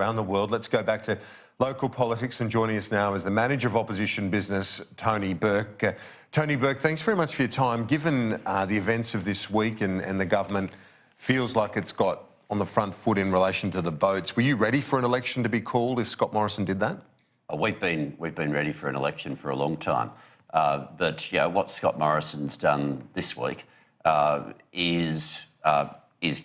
around the world. Let's go back to local politics, and joining us now is the Manager of Opposition Business, Tony Burke. Tony Burke, thanks very much for your time. Given the events of this week and the government feels like it's got on the front foot in relation to the boats, were you ready for an election to be called if Scott Morrison did that? We've been ready for an election for a long time. But what Scott Morrison's done this week is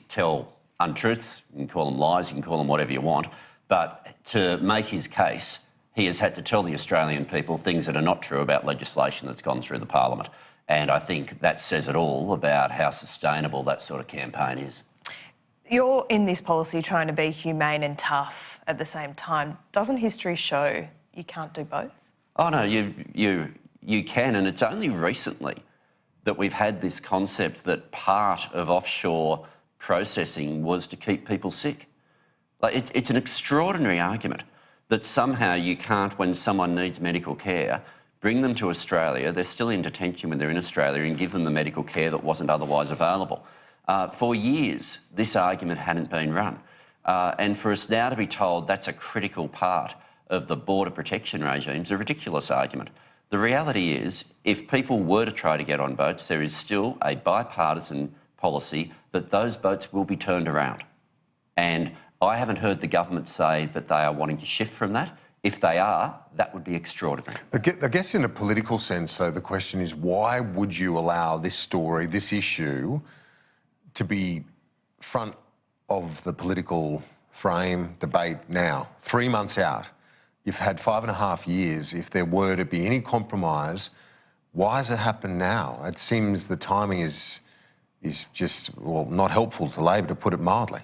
tell untruths. You can call them lies, you can call them whatever you want. But to make his case, he has had to tell the Australian people things that are not true about legislation that's gone through the Parliament. And I think that says it all about how sustainable that sort of campaign is. You're in this policy trying to be humane and tough at the same time. Doesn't history show you can't do both? Oh no, you can, and it's only recently that we've had this concept that part of offshore processing was to keep people sick. Like it's an extraordinary argument that somehow you can't, when someone needs medical care, bring them to Australia, they're still in detention when they're in Australia, and give them the medical care that wasn't otherwise available. For years, this argument hadn't been run. And for us now to be told that's a critical part of the border protection regime is a ridiculous argument. The reality is, if people were to try to get on boats, there is still a bipartisan policy that those boats will be turned around. And I haven't heard the government say that they are wanting to shift from that. If they are, that would be extraordinary. I guess in a political sense, though, the question is, why would you allow this story, this issue, to be front of the political frame debate now, 3 months out? You've had 5.5 years. If there were to be any compromise, why has it happened now? It seems the timing is just, well, not helpful to Labor, to put it mildly.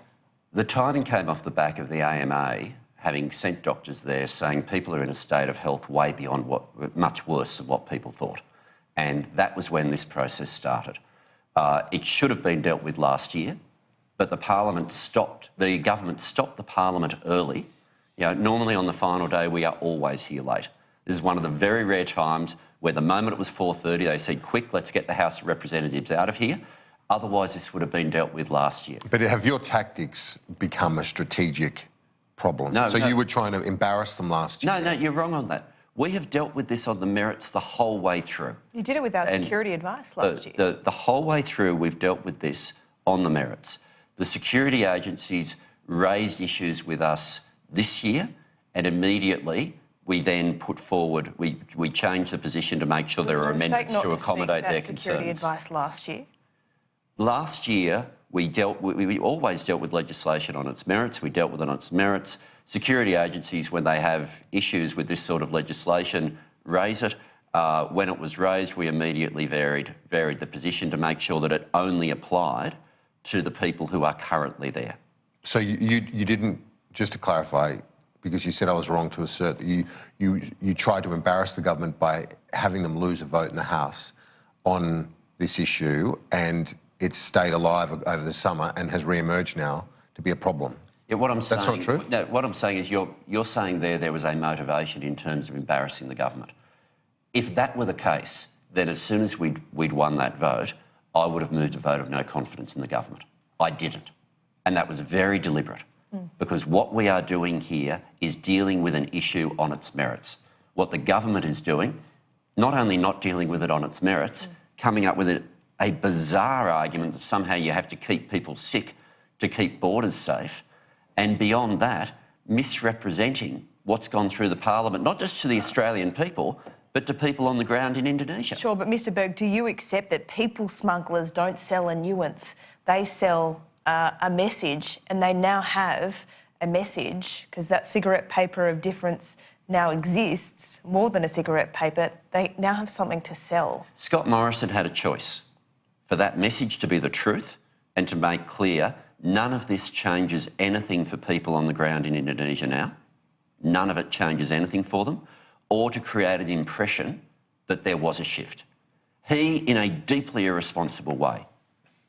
The timing came off the back of the AMA having sent doctors there saying people are in a state of health way beyond much worse than what people thought. And that was when this process started. It should have been dealt with last year, but the government stopped the Parliament early. Normally on the final day, we are always here late. This is one of the very rare times where the moment it was 4:30, they said, quick, let's get the House of Representatives out of here. Otherwise, this would have been dealt with last year. But have your tactics become a strategic problem? No. You were trying to embarrass them last year? No, you're wrong on that. We have dealt with this on the merits the whole way through. You did it without security advice last year. The whole way through, we've dealt with this on the merits. The security agencies raised issues with us this year, and immediately we then put forward, we changed the position to make sure there are amendments to accommodate their concerns. Security advice last year? Last year, we always dealt with legislation on its merits. We dealt with it on its merits. Security agencies, when they have issues with this sort of legislation, raise it. When it was raised, we immediately varied the position to make sure that it only applied to the people who are currently there. So you didn't, just to clarify, because you said I was wrong to assert that you tried to embarrass the government by having them lose a vote in the House on this issue, and it's stayed alive over the summer and has re-emerged now to be a problem. Yeah, what I'm saying, that's not true? No, what I'm saying is you're saying there was a motivation in terms of embarrassing the government. If that were the case, then as soon as we'd won that vote, I would have moved a vote of no confidence in the government. I didn't. And that was very deliberate, because what we are doing here is dealing with an issue on its merits. What the government is doing, not only not dealing with it on its merits, coming up with a bizarre argument that somehow you have to keep people sick to keep borders safe, and beyond that, misrepresenting what's gone through the Parliament, not just to the Australian people, but to people on the ground in Indonesia. Sure, but Mr Berg, do you accept that people smugglers don't sell a nuance? They sell a message, and they now have a message, because that cigarette paper of difference now exists, more than a cigarette paper. They now have something to sell. Scott Morrison had a choice for that message to be the truth and to make clear none of this changes anything for people on the ground in Indonesia now. None of it changes anything for them, or to create an impression that there was a shift. He, in a deeply irresponsible way,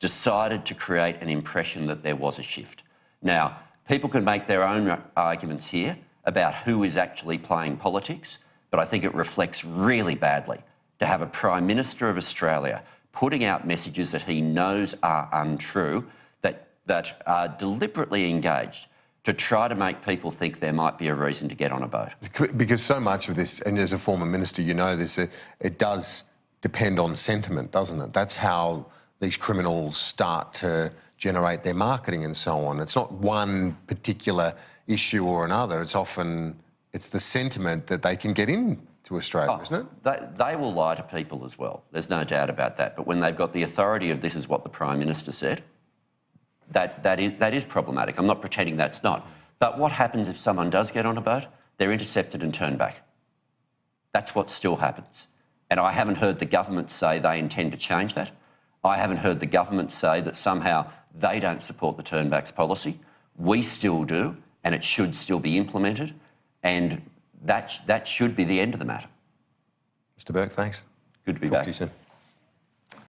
decided to create an impression that there was a shift. Now, people can make their own arguments here about who is actually playing politics, but I think it reflects really badly to have a Prime Minister of Australia putting out messages that he knows are untrue, that are deliberately engaged to try to make people think there might be a reason to get on a boat. Because so much of this, and as a former minister, you know this, it does depend on sentiment, doesn't it? That's how these criminals start to generate their marketing and so on. It's not one particular issue or another. It's the sentiment that they can get into Australia, isn't it? They will lie to people as well. There's no doubt about that. But when they've got the authority of this is what the Prime Minister said, that is problematic. I'm not pretending that's not. But what happens if someone does get on a boat? They're intercepted and turned back. That's what still happens. And I haven't heard the government say they intend to change that. I haven't heard the government say that somehow they don't support the turnbacks policy. We still do, and it should still be implemented. And that should be the end of the matter. Mr. Burke, thanks. Good to be Talk back. to you soon.